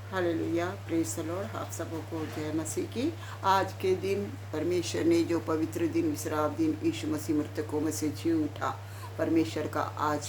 Hallelujah, praise the Lord. आप सबको जय मसीह की। आज के दिन परमेश्वर ने जो पवित्र दिन, विश्राम दिन, यीशु मसीह मृतकों में से जी उठा, परमेश्वर का आज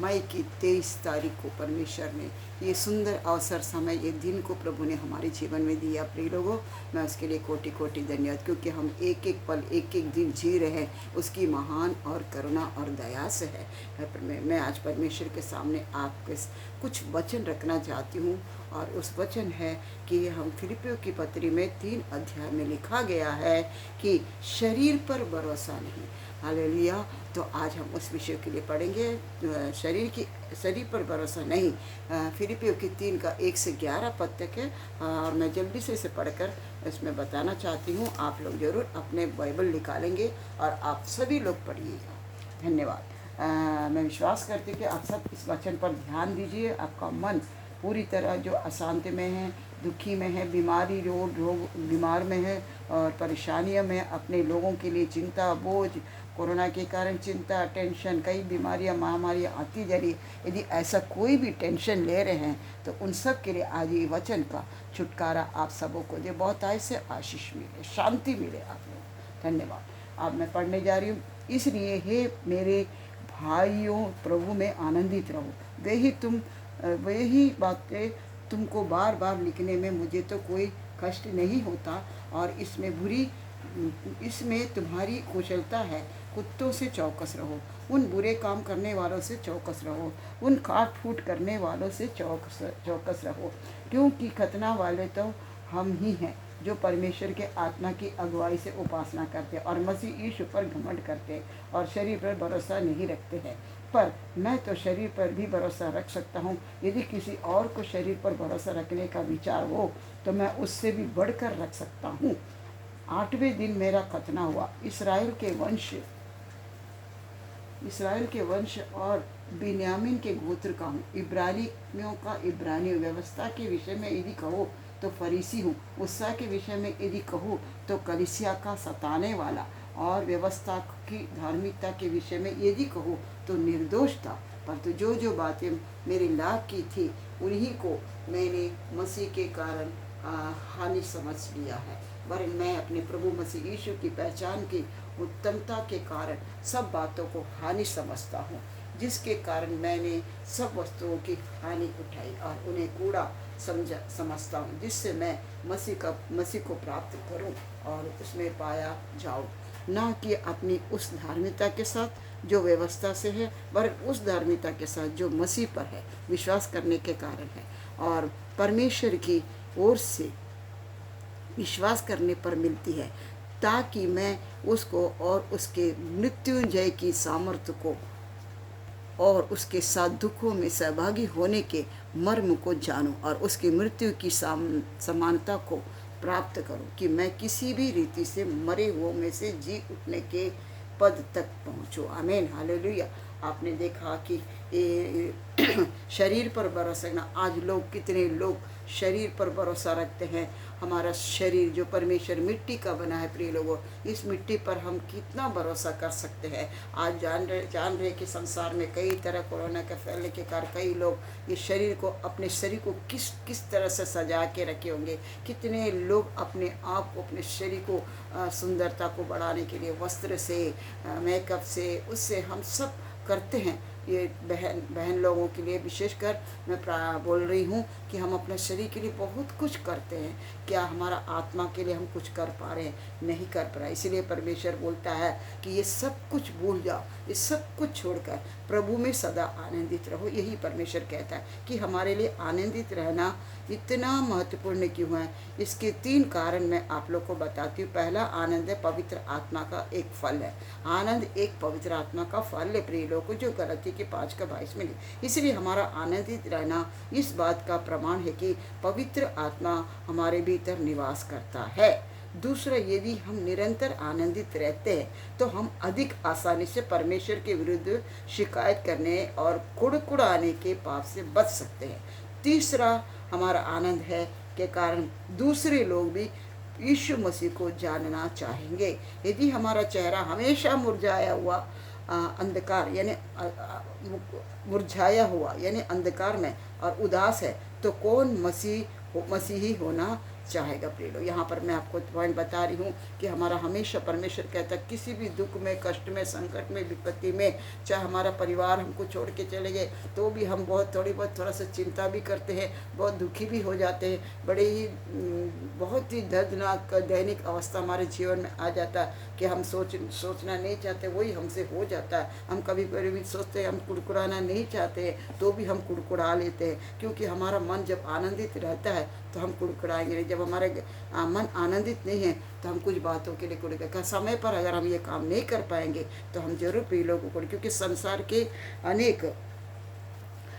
मई की 23 तारीख को परमेश्वर ने ये सुंदर अवसर, समय, ये दिन को प्रभु ने हमारे जीवन में दिया। प्रिय लोगों, मैं उसके लिए कोटि कोटि धन्यवाद, क्योंकि हम एक एक पल, एक एक दिन जी रहे हैं उसकी महान और करुणा और दया से है। मैं आज परमेश्वर के सामने आपके कुछ वचन रखना चाहती हूँ, और उस वचन है कि हम फिलिपियों की पत्री में 3 अध्याय में लिखा गया है कि शरीर पर भरोसा नहीं। हालेलुया। तो आज हम उस विषय के लिए पढ़ेंगे, शरीर पर भरोसा नहीं। फिलिपियों की 3 का 1 से 11 पद तक है, और मैं जल्दी से इसे पढ़कर इसमें बताना चाहती हूँ। आप लोग जरूर अपने बाइबल निकालेंगे और आप सभी लोग पढ़िएगा। धन्यवाद। मैं विश्वास करती हूँ कि आप सब इस वचन पर ध्यान दीजिए। आपका मन पूरी तरह जो अशांति में है, दुखी में है, बीमार में है और परेशानियों में, अपने लोगों के लिए चिंता, बोझ, कोरोना के कारण चिंता, टेंशन, कई बीमारियां, महामारियां आती जा रही है। यदि ऐसा कोई भी टेंशन ले रहे हैं तो उन सब के लिए आज ये वचन का छुटकारा आप सबों को दे, बहुत आय से आशीष मिले, शांति मिले आप लोग। धन्यवाद। अब मैं पढ़ने जा रही हूँ। इसलिए हे मेरे भाइयों, प्रभु में आनंदित रहो। वही बातें तुमको बार बार लिखने में मुझे तो कोई कष्ट नहीं होता, और इसमें तुम्हारी कुशलता है। कुत्तों से चौकस रहो, उन बुरे काम करने वालों से चौकस रहो, उन काट फूट करने वालों से चौकस रहो, क्योंकि खतना वाले तो हम ही हैं जो परमेश्वर के आत्मा की अगुवाई से उपासना करते और मसीह यीशु पर घमंड करते और शरीर पर भरोसा नहीं रखते हैं। पर मैं तो शरीर पर भी भरोसा रख सकता हूँ। यदि किसी और को शरीर पर भरोसा रखने का विचार हो तो मैं उससे भी बढ़कर रख सकता हूँ। 8वें दिन मेरा खतना हुआ। इसराइल के वंश और बिन्यामीन के गोत्र का हूँ। इब्रानियों का इब्रानी, व्यवस्था के विषय में यदि कहो तो फरीसी हूँ। उत्साह के विषय में यदि कहो तो कलीसिया का सताने वाला, और व्यवस्था की धार्मिकता के विषय में यदि कहो तो निर्दोष था। परंतु जो बातें मेरे लाभ की थी उन्हीं को मैंने मसीह के कारण हानि समझ लिया है। वरन मैं अपने प्रभु मसीह यीशु की पहचान की उत्तमता के कारण सब बातों को हानि समझता हूँ, जिसके कारण मैंने सब वस्तुओं की हानि उठाई और उन्हें कूड़ा समझता हूँ, जिससे मैं मसीह को प्राप्त करूँ और उसमें पाया जाऊँ, ना कि अपनी उस धार्मिकता के साथ जो व्यवस्था से है, वरन उस धार्मिकता के साथ जो मसीह पर है, विश्वास करने के कारण है और परमेश्वर की ओर से विश्वास करने पर मिलती है, ताकि मैं उसको और उसके मृत्युंजय की सामर्थ्य को और उसके साथ दुखों में सहभागी होने के मर्म को जानूं और उसकी मृत्यु की समानता को प्राप्त करूं, कि मैं किसी भी रीति से मरे हुओं में से जी उठने के पद तक पहुंचूं। आमीन, हालेलुया। आपने देखा कि शरीर पर भरोसा रखना, आज कितने लोग शरीर पर भरोसा रखते हैं। हमारा शरीर जो परमेश्वर मिट्टी का बना है, प्रिय लोगों, इस मिट्टी पर हम कितना भरोसा कर सकते हैं। आज जान रहे कि संसार में कई तरह कोरोना के फैलने के कारण कई लोग अपने शरीर को किस तरह से सजा के रखे होंगे। कितने लोग अपने आप को, अपने शरीर को सुंदरता को बढ़ाने के लिए वस्त्र से, मेकअप से, उससे हम सब करते हैं। ये बहन लोगों के लिए विशेषकर मैं बोल रही हूँ कि हम अपने शरीर के लिए बहुत कुछ करते हैं। क्या हमारा आत्मा के लिए हम कुछ कर पा रहे हैं? नहीं कर पा रहे। इसीलिए परमेश्वर बोलता है कि ये सब कुछ भूल जाओ, ये सब कुछ छोड़कर प्रभु में सदा आनंदित रहो। यही परमेश्वर कहता है कि हमारे लिए आनंदित रहना इतना महत्वपूर्ण क्यों है। इसके 3 कारण मैं आप लोग को बताती हूँ। पहला आनंद है, पवित्र आत्मा का एक फल है। आनंद एक पवित्र आत्मा का फल है, प्रिय लोगों को, जो गलती के 5 का 22 में लिखा। इसलिए हमारा आनंदित रहना इस बात का प्रमाण है कि पवित्र आत्मा हमारे भीतर निवास करता है। दूसरा, यदि हम निरंतर आनंदित रहते हैं तो हम अधिक आसानी से परमेश्वर के विरुद्ध शिकायत करने और कुड़कुड़ाने के पाप से बच सकते हैं। तीसरा, हमारा आनंद है के कारण दूसरे लोग भी यीशु मसीह को जानना चाहेंगे। यदि हमारा चेहरा हमेशा मुरझाया हुआ अंधकार में और उदास है तो कौन मसीह मसीही होना चाहेगा प्रिय लोग। यहाँ पर मैं आपको पॉइंट बता रही हूँ कि हमारा हमेशा परमेश्वर कहता है किसी भी दुख में, कष्ट में, संकट में, विपत्ति में, चाहे हमारा परिवार हमको छोड़ के चले गए तो भी हम थोड़ा सा चिंता भी करते हैं, बहुत दुखी भी हो जाते हैं, बड़े ही बहुत ही दर्दनाक दैनिक अवस्था हमारे जीवन में आ जाता है कि हम सोचना नहीं चाहते वही हमसे हो जाता है। हम कभी कभी भी सोचते हैं, हम कुड़कुड़ाना नहीं चाहते तो भी हम कुड़कुड़ा लेते हैं, क्योंकि हमारा मन जब आनंदित रहता है तो हम कुड़कुड़ाएंगे नहीं। जब हमारे मन आनंदित नहीं है तो हम कुछ बातों के लिए कुड़कुड़ा, समय पर अगर हम ये काम नहीं कर पाएंगे तो हम जरूर प्रिय लोगों को, क्योंकि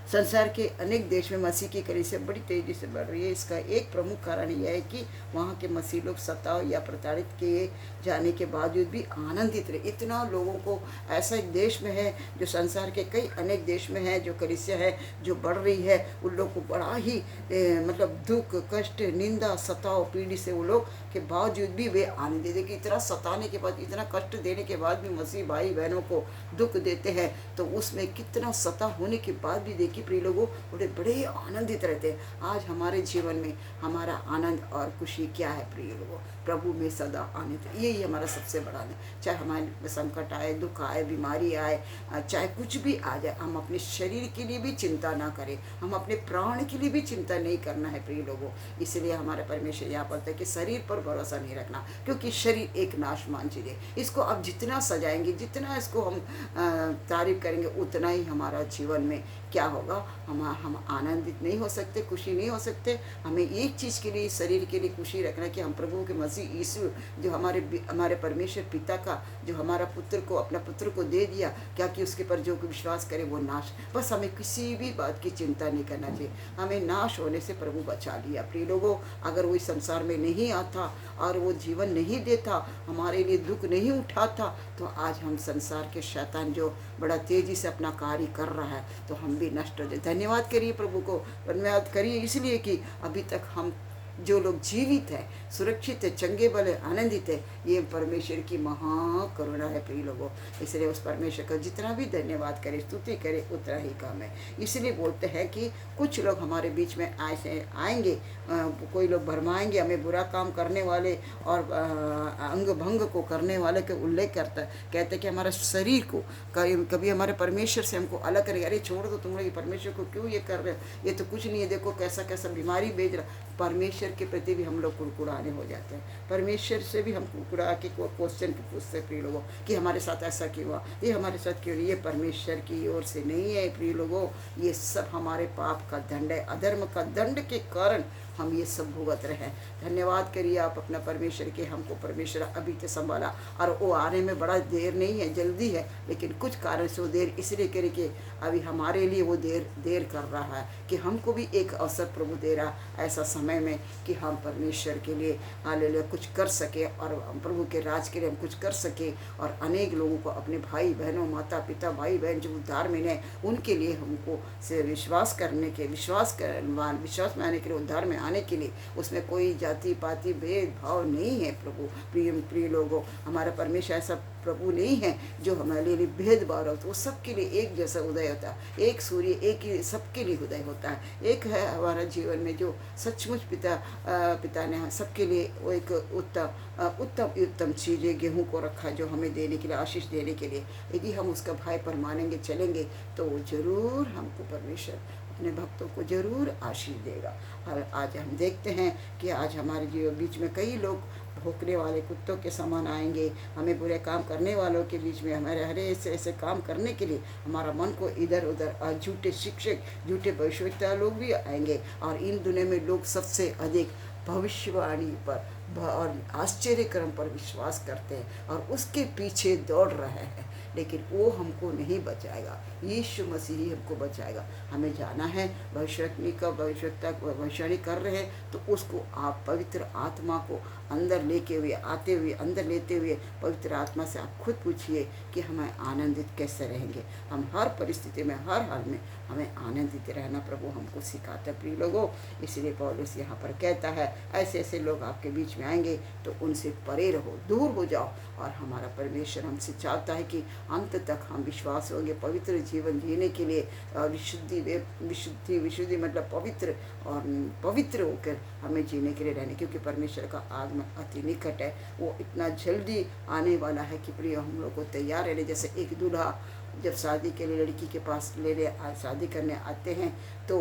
संसार के अनेक देश में मसीह की कलीसिया बड़ी तेजी से बढ़ रही है। इसका एक प्रमुख कारण यह है कि वहाँ के मसीह लोग सताव या प्रताड़ित किए जाने के बावजूद भी आनंदित रहे। इतना लोगों को ऐसा एक देश में है, जो संसार के कई अनेक देश में है, जो कलीसिया है जो बढ़ रही है, उन लोग को बड़ा ही मतलब दुख, कष्ट, निंदा, सताव, पीढ़ी से वो लोग के बावजूद भी वे आनंदित। देखिए इतना सताने के बाद, इतना कष्ट देने के बाद भी मसीह भाई बहनों को दुख देते हैं, तो उसमें कितना सता होने के बाद भी देखिए प्रिय लोगों बड़े आनंदित रहते हैं। आज हमारे जीवन में हमारा आनंद और खुशी क्या है प्रिय लोगों? प्रभु में सदा आनंद, यही हमारा सबसे बड़ा आनंद। चाहे हमारे संकट आए, दुख आए, बीमारी आए, चाहे कुछ भी आ जाए, हम अपने शरीर के लिए भी चिंता ना करें, हम अपने प्राण के लिए भी चिंता नहीं करना है प्रिय लोगों। इसलिए हमारे परमेश्वर यहाँ पर है कि शरीर पर भरोसा नहीं रखना, क्योंकि शरीर एक नाशमान चीज़ है। इसको अब जितना सजाएंगे, जितना इसको हम तारीफ करेंगे, उतना ही हमारा जीवन में क्या होगा, हम आनंदित नहीं हो सकते, खुशी नहीं हो सकते। हमें एक चीज़ के लिए, शरीर के लिए खुशी रखना कि हम प्रभु के मसीह यीशु जो हमारे परमेश्वर पिता का, जो हमारा पुत्र को, अपना पुत्र को दे दिया, क्या कि उसके पर जो विश्वास करे वो नाश, बस हमें किसी भी बात की चिंता नहीं करना चाहिए। हमें नाश होने से प्रभु बचा लिया प्रिय लोगों। अगर वो इस संसार में नहीं आता और वो जीवन नहीं देता, हमारे लिए दुख नहीं उठाता, तो आज हम संसार के शैतान जो बड़ा तेजी से अपना कार्य कर रहा है तो हम भी नष्ट हो जाए। धन्यवाद करिए प्रभु को, धन्यवाद करिए इसलिए कि अभी तक हम जो लोग जीवित हैं, सुरक्षित है, चंगे भले, आनंदित है, ये परमेश्वर की महाकरुणा है प्रिय लोगों। इसलिए उस परमेश्वर का जितना भी धन्यवाद करें, स्तुति करें, उतना ही काम है। इसलिए बोलते हैं कि कुछ लोग हमारे बीच में आएंगे, कोई लोग भरमाएंगे, हमें बुरा काम करने वाले और अंग भंग को करने वाले के उल्लेख करता है। कहते हैं कि हमारा शरीर को कभी हमारे परमेश्वर से हमको अलग करेंगे। अरे छोड़ दो, तुम लोग परमेश्वर को क्यों ये कर रहे हो, ये तो कुछ नहीं है, देखो कैसा कैसा बीमारी भेज रहा। परमेश्वर के प्रति भी हम लोग कुड़कुड़ाने हो जाते हैं। परमेश्वर से भी हम कुड़कुड़ा के क्वेश्चन पूछते हैं प्रिय लोगों कि हमारे साथ ऐसा क्यों हुआ, ये हमारे साथ क्यों। ये परमेश्वर की ओर से नहीं है प्रिय लोगों, ये सब हमारे पाप का दंड है, अधर्म का दंड के कारण हम ये सब भुगत रहे हैं। धन्यवाद करिए आप अपना परमेश्वर के, हमको परमेश्वर अभी तक संभाला, और वो आने में बड़ा देर नहीं है, जल्दी है, लेकिन कुछ कारण से वो देर इसलिए करे कि अभी हमारे लिए वो देर कर रहा है, कि हमको भी एक अवसर प्रभु दे रहा ऐसा समय में कि हम परमेश्वर के लिए हालेलुया कुछ कर सके, और प्रभु के राज के लिए हम कुछ कर सके, और अनेक लोगों को, अपने भाई बहनों, माता पिता, भाई बहन जो उद्धार में हैं, उनके लिए हमको से विश्वास में आने के लिए, उद्धार में आने के लिए, उसमें कोई जाति पाति भेदभाव नहीं है प्रभु। प्रिय लोगों, हमारा परमेश्वर ऐसा प्रभु नहीं है जो हमारे लिए भेदभाव होता है। वो सबके लिए एक जैसा उदय होता है, एक सूर्य एक ही सबके लिए उदय होता है। एक है हमारा जीवन में जो सचमुच पिता ने सबके लिए वो एक उत्तम चीज़ें गेहूँ को रखा, जो हमें देने के लिए, आशीष देने के लिए। यदि हम उसका भाई पर मानेंगे, चलेंगे, तो वो जरूर हमको परमेश्वर अपने भक्तों को जरूर आशीष देगा। और आज हम देखते हैं कि आज हमारे बीच में कई लोग भौंकने वाले कुत्तों के समान आएंगे, हमें बुरे काम करने वालों के बीच में, हमारे हरे ऐसे काम करने के लिए हमारा मन को इधर उधर, झूठे शिक्षक, झूठे भविष्यवक्ता लोग भी आएंगे। और इन दुनिया में लोग सबसे अधिक भविष्यवाणी पर और आश्चर्यक्रम पर विश्वास करते हैं और उसके पीछे दौड़ रहे हैं, लेकिन वो हमको नहीं बचाएगा। यीशु मसीह ही हमको बचाएगा। हमें जाना है, भविष्यवाणी कर रहे हैं तो उसको आप पवित्र आत्मा को अंदर लेते हुए पवित्र आत्मा से आप खुद पूछिए कि हमें आनंदित कैसे रहेंगे। हम हर परिस्थिति में, हर हाल में हमें आनंदित रहना प्रभु हमको सिखाता है प्रिय लोगों। इसलिए पौलुस यहाँ पर कहता है, ऐसे लोग आपके बीच में आएंगे तो उनसे परे रहो, दूर हो जाओ। और हमारा परमेश्वर हमसे चाहता है कि अंत तक हम विश्वास होंगे पवित्र जीवन जीने के लिए। विशुद्धि मतलब पवित्र, और पवित्र होकर हमें जीने के लिए रहने, क्योंकि परमेश्वर का आगमन अति निकट है। वो इतना जल्दी आने वाला है कि प्रिय हम लोग को तैयार रहने। जैसे एक दूल्हा जब शादी के लिए लड़की के पास शादी करने आते हैं तो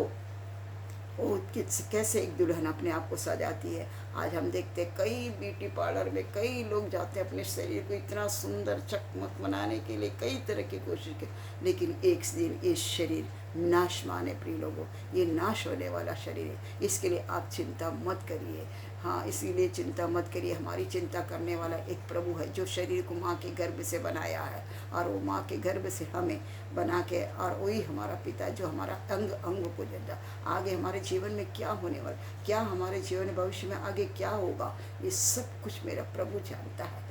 वो कैसे एक दुल्हन अपने आप को सजाती है। आज हम देखते हैं कई ब्यूटी पार्लर में कई लोग जाते हैं अपने शरीर को इतना सुंदर चकमक बनाने के लिए, कई तरह की कोशिश की, लेकिन एक दिन ये शरीर नाशमान है प्रिय लोगों, ये नाश होने वाला शरीर है। इसके लिए आप चिंता मत करिए। हाँ, इसीलिए चिंता मत करिए। हमारी चिंता करने वाला एक प्रभु है जो शरीर को माँ के गर्भ से बनाया है, और वो माँ के गर्भ से हमें बना के, और वही हमारा पिता जो हमारा अंग अंग को जनता। आगे हमारे जीवन में क्या होने वाला, क्या हमारे जीवन भविष्य में आगे क्या होगा, ये सब कुछ मेरा प्रभु जानता है।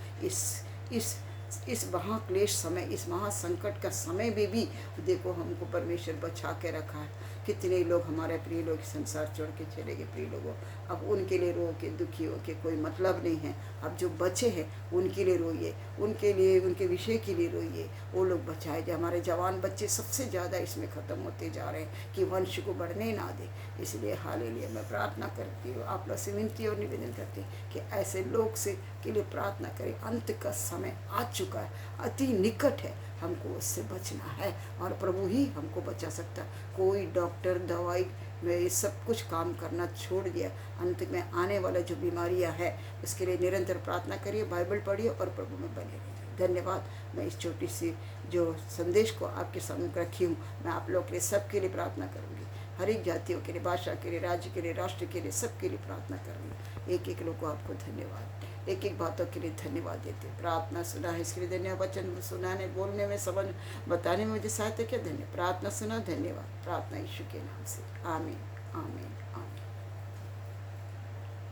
इस महाक्लेश समय, इस महासंकट का समय में भी देखो हमको परमेश्वर बचा के रखा है। कितने लोग हमारे प्रिय लोग संसार छोड़ के चले गए प्रिय लोगों, अब उनके लिए रो के दुखी हो के कोई मतलब नहीं है। अब जो बचे हैं उनके लिए रोइए, उनके लिए, उनके विषय के लिए रोइए। वो लोग बचाए जो हमारे जवान बच्चे सबसे ज़्यादा इसमें ख़त्म होते जा रहे हैं कि वंश को बढ़ने ना दे। इसलिए हालेलुया मैं प्रार्थना करती हूँ, आप लोग से विनती और निवेदन करती हूँ कि ऐसे लोग से के लिए प्रार्थना करें। अंत का समय आ चुका है, अति निकट है, हमको उससे बचना है और प्रभु ही हमको बचा सकता है। कोई डॉक्टर दवाई में ये सब कुछ काम करना छोड़ दिया। अंत में आने वाला जो बीमारियां है उसके लिए निरंतर प्रार्थना करिए, बाइबल पढ़िए और प्रभु में बने रहिए। धन्यवाद। मैं इस छोटी सी जो संदेश को आपके सामने रखी हूँ, मैं आप लोग के लिए सबके लिए प्रार्थना करूँगी, हर एक जातियों के लिए, भाषा के लिए, राज्य के लिए, राष्ट्र के लिए, सबके लिए प्रार्थना करूँगी। एक एक लोग को आपको धन्यवाद, एक एक बातों के लिए धन्यवाद देते। प्रार्थना सुना है इसके लिए धन्यवाद, वचन सुनाने, बोलने में, समझ बताने में मुझे सहायता किया, धन्यवाद। प्रार्थना सुना, धन्यवाद। प्रार्थना यीशु के नाम से, आमीन आमीन आमीन।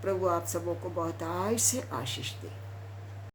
प्रभु आप सबों को बहुत आय से आशीष दे।